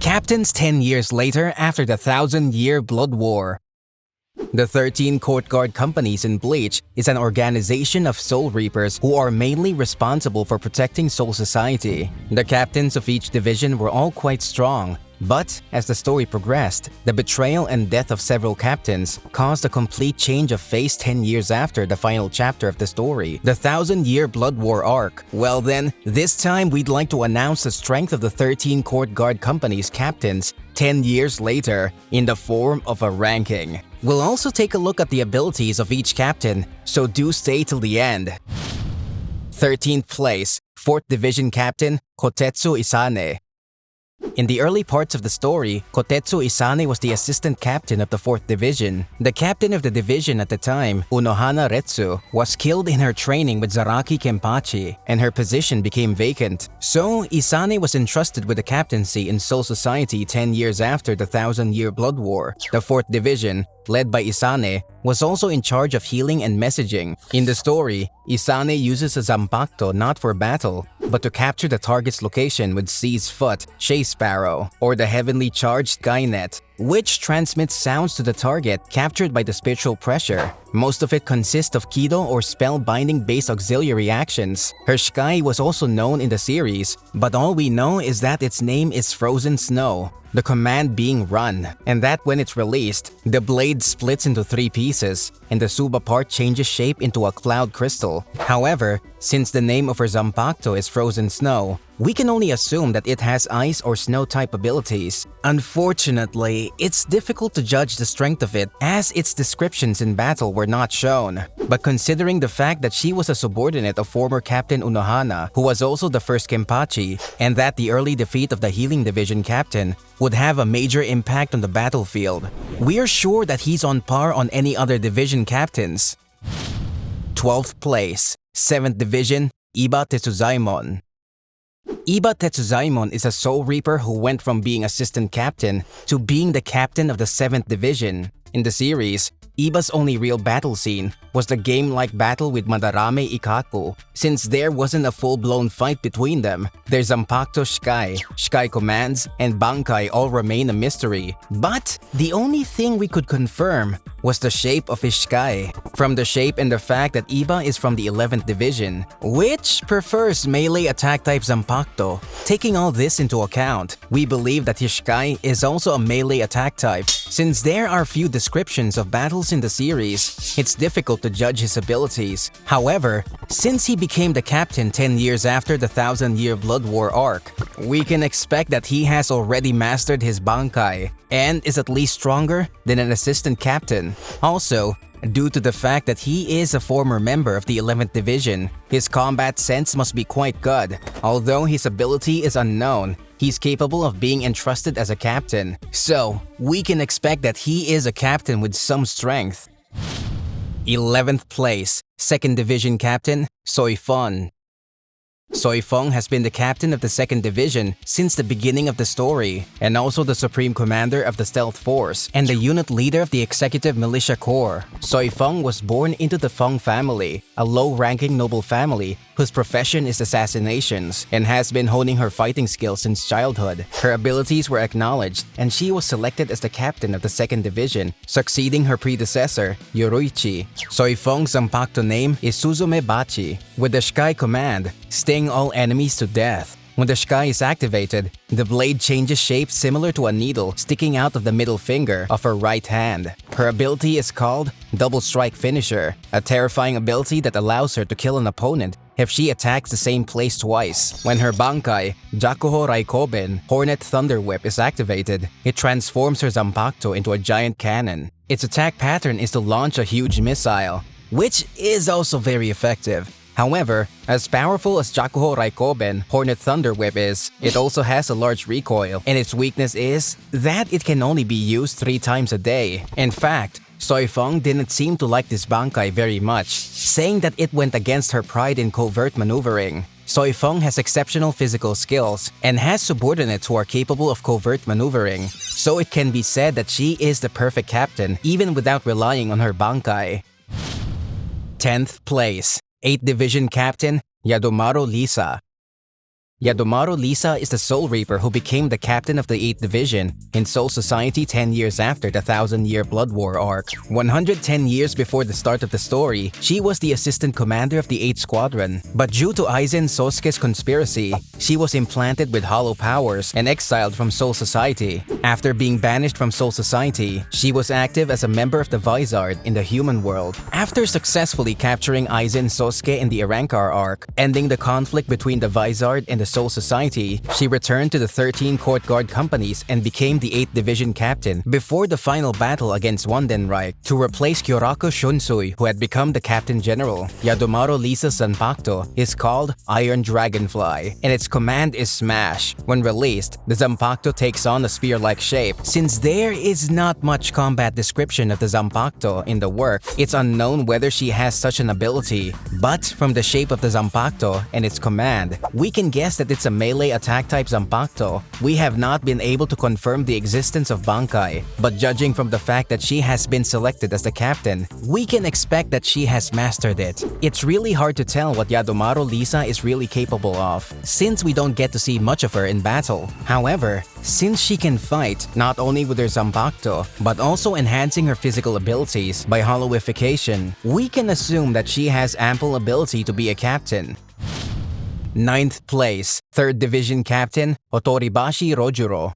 Captains 10 years later after the 1,000-year Blood War. The 13 Court Guard Companies in Bleach is an organization of Soul Reapers who are mainly responsible for protecting Soul Society. The captains of each division were all quite strong, but as the story progressed, the betrayal and death of several captains caused a complete change of face 10 years after the final chapter of the story, the 1,000-year Blood War arc. Well then, this time we'd like to announce the strength of the 13 Court Guard Company's captains 10 years later in the form of a ranking. We'll also take a look at the abilities of each captain, so do stay till the end. 13th place, 4th Division Captain Kotetsu Isane. In the early parts of the story, Kotetsu Isane was the assistant captain of the 4th Division. The captain of the division at the time, Unohana Retsu, was killed in her training with Zaraki Kenpachi, and her position became vacant. So, Isane was entrusted with the captaincy in Soul Society 10 years after the 1,000-year Blood War. The 4th Division, led by Isane, was also in charge of healing and messaging. In the story, Isane uses a Zanpakuto not for battle, but to capture the target's location with Sea's Foot, Shea Sparrow, or the heavenly charged Skynet, which transmits sounds to the target captured by the spiritual pressure. Most of it consists of Kido or spell-binding-based auxiliary actions. Her Sky was also known in the series, but all we know is that its name is Frozen Snow, the command being Run, and that when it's released, the blade splits into 3 pieces, and the Suba part changes shape into a cloud crystal. However, since the name of her Zanpakuto is Frozen Snow, we can only assume that it has ice or snow-type abilities. Unfortunately, it's difficult to judge the strength of it as its descriptions in battle were not shown. But considering the fact that she was a subordinate of former Captain Unohana, who was also the first Kenpachi, and that the early defeat of the Healing Division captain would have a major impact on the battlefield, we are sure that he's on par on any other division captains. 12th place, 7th Division, Iba TETSUZAEMON. Iba TETSUZAEMON is a Soul Reaper who went from being assistant captain to being the captain of the 7th Division. In the series, Iba's only real battle scene was the game-like battle with Madarame Ikkaku. Since there wasn't a full-blown fight between them, their Zanpakuto Sky commands, and Bankai all remain a mystery. But the only thing we could confirm was the shape of his Sky. From the shape and the fact that Iba is from the 11th Division, which prefers melee attack type Zanpakuto. Taking all this into account, we believe that his Sky is also a melee attack type. Since there are few descriptions of battles in the series, it's difficult to judge his abilities. However, since he became the captain 10 years after the 1,000-year Blood War arc, we can expect that he has already mastered his Bankai and is at least stronger than an assistant captain. Also, due to the fact that he is a former member of the 11th Division, his combat sense must be quite good. Although his ability is unknown, he's capable of being entrusted as a captain. So, we can expect that he is a captain with some strength. 11th place, 2nd Division Captain Suì-Fēng. Suì-Fēng has been the captain of the 2nd Division since the beginning of the story, and also the supreme commander of the Stealth Force and the unit leader of the Executive Militia Corps. Suì-Fēng was born into the Feng family, a low-ranking noble family whose profession is assassinations, and has been honing her fighting skills since childhood. Her abilities were acknowledged, and she was selected as the captain of the 2nd Division, succeeding her predecessor, Yoruichi. Suì-Fēng's Zanpakuto name is Suzume-Bachi, with the Sky command, sting all enemies to death. When the Sky is activated, the blade changes shape similar to a needle sticking out of the middle finger of her right hand. Her ability is called Double Strike Finisher, a terrifying ability that allows her to kill an opponent if she attacks the same place twice. When her Bankai, Jakuho Raikoben, Hornet Thunder Whip is activated, it transforms her Zanpakuto into a giant cannon. Its attack pattern is to launch a huge missile, which is also very effective. However, as powerful as Jakuho Raikoben Hornet Thunder Whip is, it also has a large recoil, and its weakness is that it can only be used 3 times a day. In fact, Suì-Fēng didn't seem to like this Bankai very much, saying that it went against her pride in covert maneuvering. Suì-Fēng has exceptional physical skills and has subordinates who are capable of covert maneuvering, so it can be said that she is the perfect captain even without relying on her Bankai. 10th place, 8th Division Captain YADOMARU Lisa. Yadomaru Lisa is the Soul Reaper who became the captain of the 8th Division in Soul Society 10 years after the 1000-year Blood War arc. 110 years before the start of the story, she was the assistant commander of the 8th Squadron. But due to Aizen Sosuke's conspiracy, she was implanted with hollow powers and exiled from Soul Society. After being banished from Soul Society, she was active as a member of the Vizard in the human world. After successfully capturing Aizen Sosuke in the Arrancar arc, ending the conflict between the Vizard and the Soul Society, she returned to the 13 Court Guard companies and became the 8th Division captain before the final battle against Wandenreich to replace KYÖRAKU Shunsui, who had become the captain general. Yadomaru Lisa's Zanpakuto is called Iron Dragonfly, and its command is Smash. When released, the Zanpakuto takes on a spear-like shape. Since there is not much combat description of the Zanpakuto in the work, it's unknown whether she has such an ability. But from the shape of the Zanpakuto and its command, we can guess that it's a melee attack type Zanpakuto. We have not been able to confirm the existence of Bankai, but judging from the fact that she has been selected as the captain, we can expect that she has mastered it. It's really hard to tell what Yadomaru Lisa is really capable of, since we don't get to see much of her in battle. However, since she can fight not only with her Zanpakuto, but also enhancing her physical abilities by hollowification, we can assume that she has ample ability to be a captain. 9th place, 3rd Division Captain ÖTORIBASHI RÖJÜRÖM.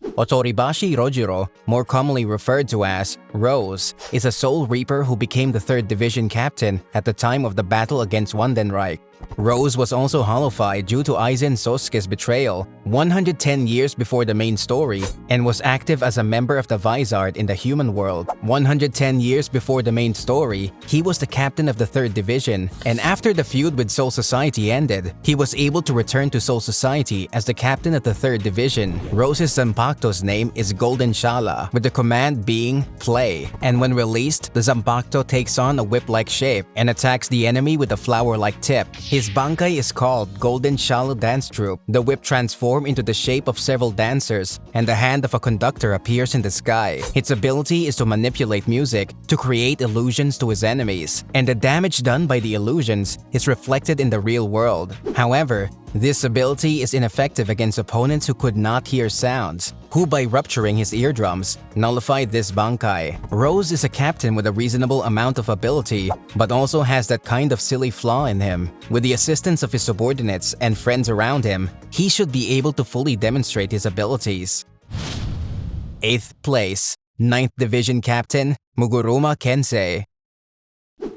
ÖTORIBASHI RÖJÜRÖM, more commonly referred to as Rose, is a Soul Reaper who became the 3rd Division captain at the time of the battle against Wandenreich. Rose was also hollowified due to Aizen Sosuke's betrayal 110 years before the main story and was active as a member of the Vizard in the human world. 110 years before the main story, he was the captain of the 3rd Division, and after the feud with Soul Society ended, he was able to return to Soul Society as the captain of the 3rd Division. Rose's Zanpakuto's name is Golden Shala, with the command being Play, and when released, the Zanpakuto takes on a whip-like shape and attacks the enemy with a flower-like tip. His Bankai is called Golden Shala Dance Troupe. The whip transforms into the shape of several dancers, and the hand of a conductor appears in the sky. Its ability is to manipulate music to create illusions to his enemies, and the damage done by the illusions is reflected in the real world. However, this ability is ineffective against opponents who could not hear sounds, who by rupturing his eardrums, nullified this Bankai. Rose is a captain with a reasonable amount of ability, but also has that kind of silly flaw in him. With the assistance of his subordinates and friends around him, he should be able to fully demonstrate his abilities. 8th place, 9th Division Captain Muguruma Kensei.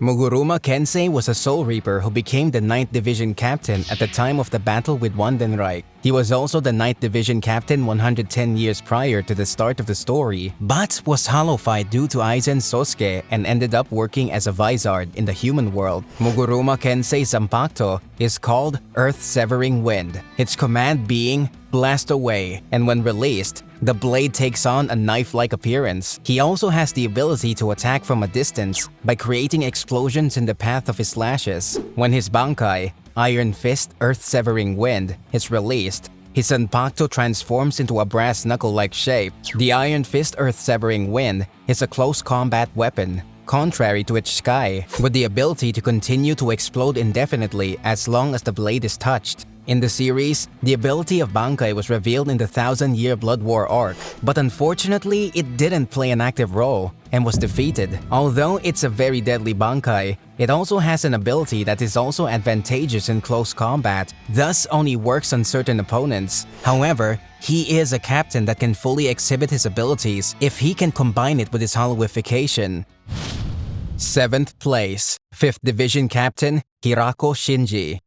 Muguruma Kensei was a Soul Reaper who became the 9th Division Captain at the time of the battle with Wandenreich. He was also the 9th Division Captain 110 years prior to the start of the story, but was hollowified due to Aizen Sosuke and ended up working as a Vizard in the human world. Muguruma Kensei's Zanpakuto is called Earth-Severing Wind, its command being Blast Away, and when released, the blade takes on a knife-like appearance. He also has the ability to attack from a distance by creating explosions in the path of his slashes. When his Bankai, Iron Fist Earth-Severing Wind, is released, his Zanpakuto transforms into a brass knuckle-like shape. The Iron Fist Earth-Severing Wind is a close combat weapon, contrary to its Sky, with the ability to continue to explode indefinitely as long as the blade is touched. In the series, the ability of Bankai was revealed in the 1000-year Blood War arc, but unfortunately, it didn't play an active role and was defeated. Although it's a very deadly Bankai, it also has an ability that is also advantageous in close combat, thus only works on certain opponents. However, he is a captain that can fully exhibit his abilities if he can combine it with his hollowification. 7th place, 5th Division Captain HIRAKO Shinji.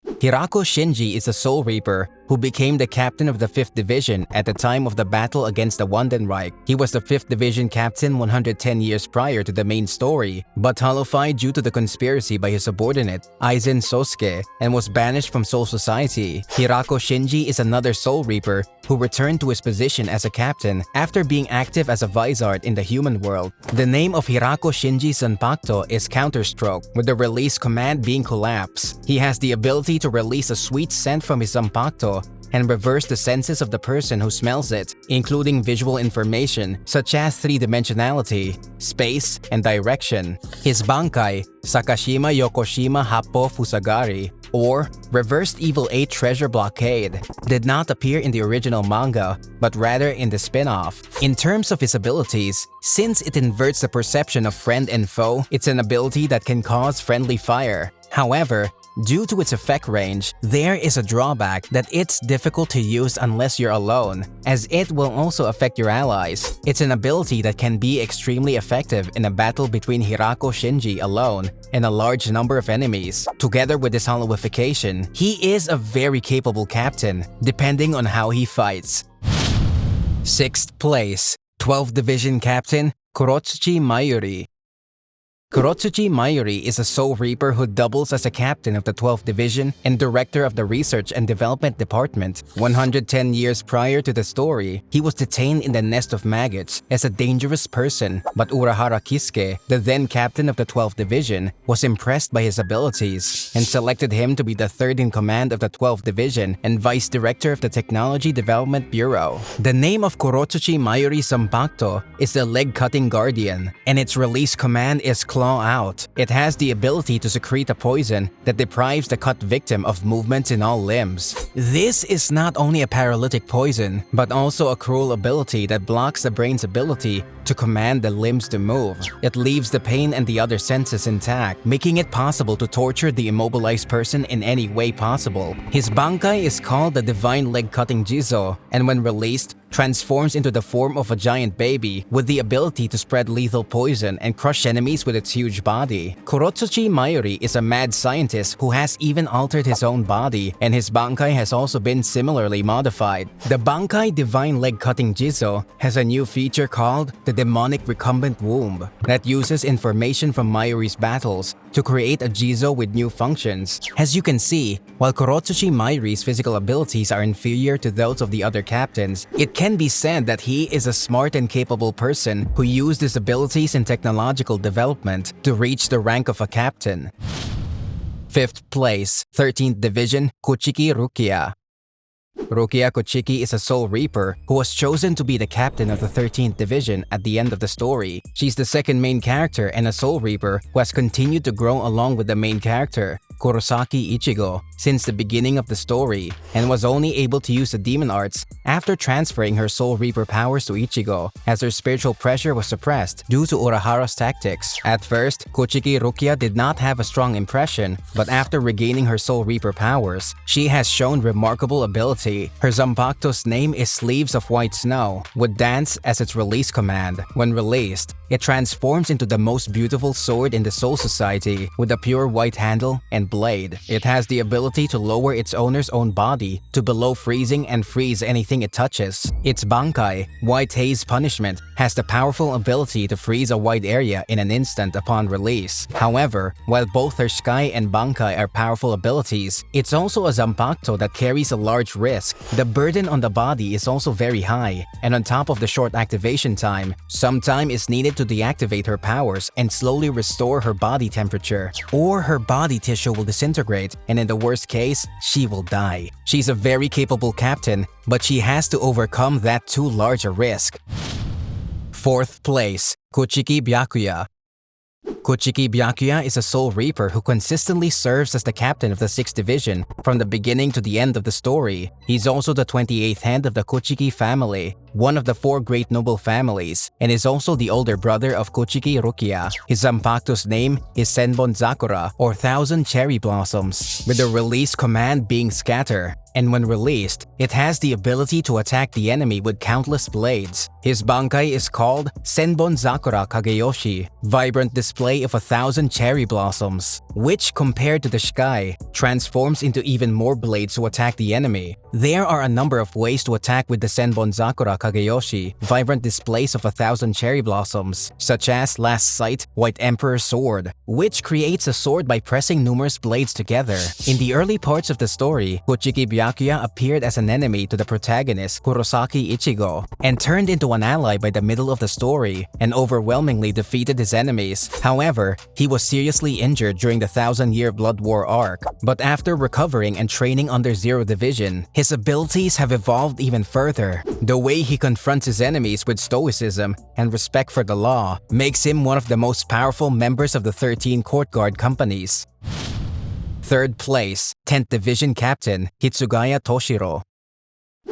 HIRAKO Shinji is a Soul Reaper who became the captain of the 5th Division at the time of the battle against the Wandenreich. He was the 5th Division captain 110 years prior to the main story, but hollowified due to the conspiracy by his subordinate, Aizen Sosuke, and was banished from Soul Society. HIRAKO Shinji is another Soul Reaper who returned to his position as a captain after being active as a Vizard in the human world. The name of HIRAKO Shinji's Zanpakuto is Counterstroke, with the release command being Collapse. He has the ability to release a sweet scent from his Zanpakuto and reverse the senses of the person who smells it, including visual information such as three-dimensionality, space, and direction. His Bankai, Sakashima Yokoshima Happo Fusagari, or Reversed Evil 8 Treasure Blockade, did not appear in the original manga, but rather in the spin-off. In terms of his abilities, since it inverts the perception of friend and foe, it's an ability that can cause friendly fire. However, due to its effect range, there is a drawback that it's difficult to use unless you're alone, as it will also affect your allies. It's an ability that can be extremely effective in a battle between HIRAKO Shinji alone and a large number of enemies. Together with this hollowification, he is a very capable captain, depending on how he fights. 6th place, 12th Division Captain Kurotsuchi Mayuri. Kurotsuchi Mayuri is a Soul Reaper who doubles as a captain of the 12th Division and director of the Research and Development Department. 110 years prior to the story, he was detained in the Nest of Maggots as a dangerous person, but Urahara Kisuke, the then captain of the 12th Division, was impressed by his abilities and selected him to be the third in command of the 12th Division and vice director of the Technology Development Bureau. The name of Kurotsuchi Mayuri Zanpakuto is the Leg-Cutting Guardian, and its release command is Claw Out. It has the ability to secrete a poison that deprives the cut victim of movements in all limbs. This is not only a paralytic poison, but also a cruel ability that blocks the brain's ability to command the limbs to move. It leaves the pain and the other senses intact, making it possible to torture the immobilized person in any way possible. His Bankai is called the Divine Leg-Cutting Jizo, and when released, transforms into the form of a giant baby with the ability to spread lethal poison and crush enemies with its huge body. Kurotsuchi Mayuri is a mad scientist who has even altered his own body, and his Bankai has also been similarly modified. The Bankai Divine Leg-Cutting Jizo has a new feature called the Demonic Recumbent Womb that uses information from Mayuri's battles to create a Jizo with new functions. As you can see, while Kurotsuchi Mayuri's physical abilities are inferior to those of the other captains, it can be said that he is a smart and capable person who used his abilities in technological development to reach the rank of a captain. 5th place, 13th Division Kuchiki Rukia. Rukia Kuchiki is a Soul Reaper who was chosen to be the captain of the 13th Division at the end of the story. She's the second main character and a Soul Reaper who has continued to grow along with the main character, Kurosaki Ichigo, since the beginning of the story, and was only able to use the demon arts after transferring her Soul Reaper powers to Ichigo, as her spiritual pressure was suppressed due to Urahara's tactics. At first, Kuchiki Rukia did not have a strong impression, but after regaining her Soul Reaper powers, she has shown remarkable ability. Her Zanpakuto's name is Sleeves of White Snow, with Dance as its release command. When released, it transforms into the most beautiful sword in the Soul Society with a pure white handle and blade. It has the ability to lower its owner's own body to below freezing and freeze anything it touches. Its Bankai, White Haze Punishment, has the powerful ability to freeze a wide area in an instant upon release. However, while both her Sky and Bankai are powerful abilities, it's also a Zanpakuto that carries a large risk. The burden on the body is also very high, and on top of the short activation time, some time is needed to deactivate her powers and slowly restore her body temperature, or her body tissue will disintegrate, and in the worst case, she will die. She's a very capable captain, but she has to overcome that too large a risk. 4th place, Kuchiki Byakuya. Kuchiki Byakuya is a Soul Reaper who consistently serves as the captain of the 6th Division from the beginning to the end of the story. He's also the 28th head of the Kuchiki family, one of the 4 great noble families, and is also the older brother of Kuchiki Rukia. His Zanpakuto's name is Senbon Zakura, or 1000 Cherry Blossoms, with the release command being Scatter. And when released, it has the ability to attack the enemy with countless blades. His Bankai is called Senbon Zakura Kageyoshi, vibrant display of 1000 cherry blossoms, which compared to the sky, transforms into even more blades to attack the enemy. There are a number of ways to attack with the Senbon Zakura Kageyoshi, vibrant displays of 1000 cherry blossoms, such as Last Sight, White Emperor's Sword, which creates a sword by pressing numerous blades together. In the early parts of the story, Kuchiki Byakuya appeared as an enemy to the protagonist Kurosaki Ichigo, and turned into an ally by the middle of the story, and overwhelmingly defeated his enemies. However, he was seriously injured during the 1000-year Blood War arc, but after recovering and training under Zero Division, his abilities have evolved even further. The way he confronts his enemies with stoicism and respect for the law makes him one of the most powerful members of the 13 Court Guard companies. Third place, 10th Division Captain Hitsugaya Toshiro.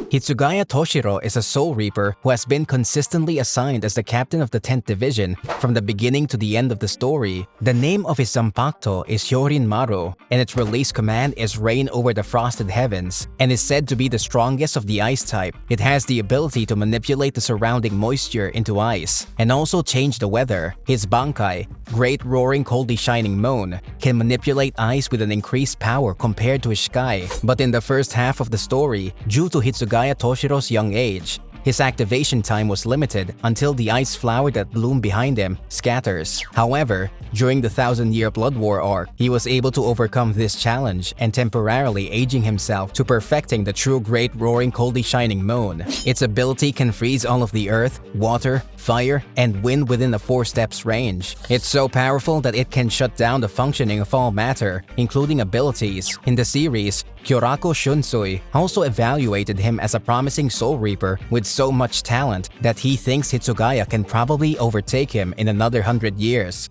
Hitsugaya Toshiro is a Soul Reaper who has been consistently assigned as the captain of the 10th Division from the beginning to the end of the story. The name of his Zanpakuto is RÄJÜRMARU, and its release command is Reign over the Frosted Heavens, and is said to be the strongest of the ice type. It has the ability to manipulate the surrounding moisture into ice, and also change the weather. His Bankai, Great Roaring Coldly Shining Moan, can manipulate ice with an increased power compared to his Sky, but in the first half of the story, due to Hitsugaya Toshiro's young age, his activation time was limited until the ice flower that bloomed behind him scatters. However, during the 1,000-year Blood War arc, he was able to overcome this challenge and temporarily aging himself to perfecting the true Great Roaring Coldly Shining Moan. Its ability can freeze all of the earth, water, fire, and wind within a 4 steps range. It's so powerful that it can shut down the functioning of all matter, including abilities. In the series, KYÖRAKU Shunsui also evaluated him as a promising Soul Reaper with so much talent that he thinks Hitsugaya can probably overtake him in another 100 years.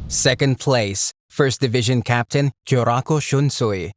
Second place, 1st Division Captain KYÖRAKU Shunsui.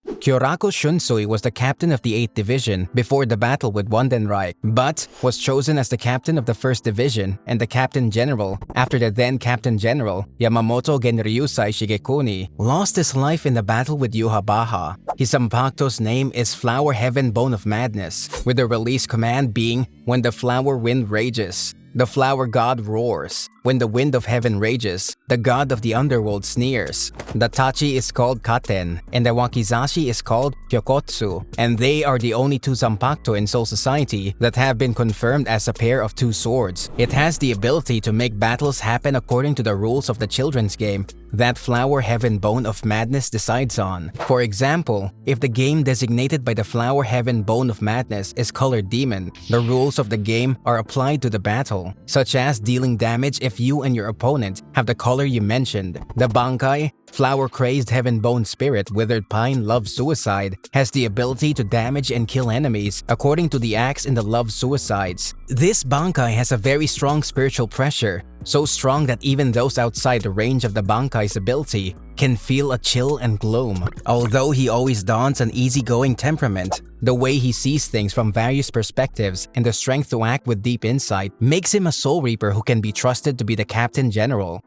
KYÖRAKU Shunsui was the captain of the 8th Division before the battle with Wandenreich, but was chosen as the captain of the 1st Division and the Captain General after the then Captain General, Yamamoto Genryusai Shigekuni, lost his life in the battle with Yūha-Baha. His Zanpakuto's name is Flower Heaven Bone of Madness, with the release command being When the Flower Wind Rages. The flower god roars. When the wind of heaven rages, the god of the underworld sneers. The tachi is called katen, and the wakizashi is called kyokotsu, and they are the only 2 Zanpakuto in Soul Society that have been confirmed as a pair of 2 swords. It has the ability to make battles happen according to the rules of the children's game that Flower Heaven Bone of Madness decides on. For example, if the game designated by the Flower Heaven Bone of Madness is Colored Demon, the rules of the game are applied to the battle, such as dealing damage if you and your opponent have the color you mentioned. The Bankai, Flower Crazed Heaven Bone Spirit Withered Pine Love Suicide, has the ability to damage and kill enemies according to the axe in the Love Suicides. This Bankai has a very strong spiritual pressure, so strong that even those outside the range of the Bankai's ability can feel a chill and gloom. Although he always dons an easygoing temperament, the way he sees things from various perspectives and the strength to act with deep insight makes him a Soul Reaper who can be trusted to be the Captain General.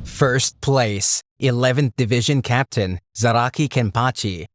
First place, 11th Division Captain Zaraki Kenpachi.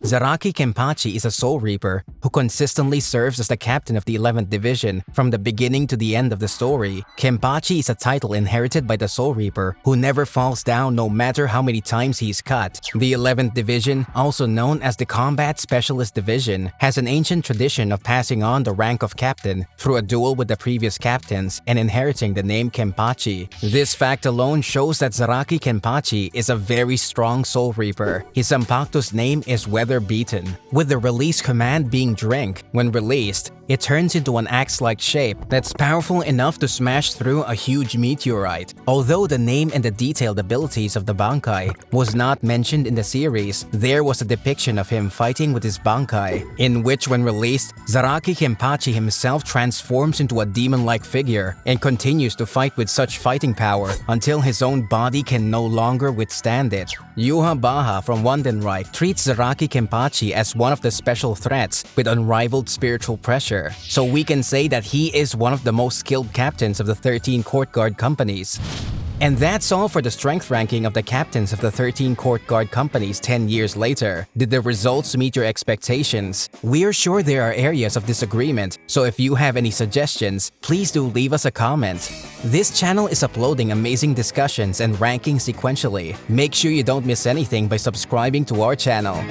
Zaraki Kenpachi is a Soul Reaper who consistently serves as the captain of the 11th Division from the beginning to the end of the story. Kenpachi is a title inherited by the Soul Reaper who never falls down no matter how many times he's cut. The 11th Division, also known as the Combat Specialist Division, has an ancient tradition of passing on the rank of captain through a duel with the previous captains and inheriting the name Kenpachi. This fact alone shows that Zaraki Kenpachi is a very strong Soul Reaper. His Zanpakuto's name is Weather Beaten, with the release command being Drink. When released, it turns into an axe-like shape that's powerful enough to smash through a huge meteorite. Although the name and the detailed abilities of the Bankai was not mentioned in the series, there was a depiction of him fighting with his Bankai, in which when released, Zaraki Kenpachi himself transforms into a demon-like figure and continues to fight with such fighting power until his own body can no longer withstand it. Yūha-Baha from Wandenreich treats Zaraki Kenpachi as one of the special threats with unrivaled spiritual pressure. So we can say that he is one of the most skilled captains of the 13 Court Guard companies. And that's all for the strength ranking of the captains of the 13 Court Guard companies 10 years later. Did the results meet your expectations? We're sure there are areas of disagreement, so if you have any suggestions, please do leave us a comment. This channel is uploading amazing discussions and ranking sequentially. Make sure you don't miss anything by subscribing to our channel.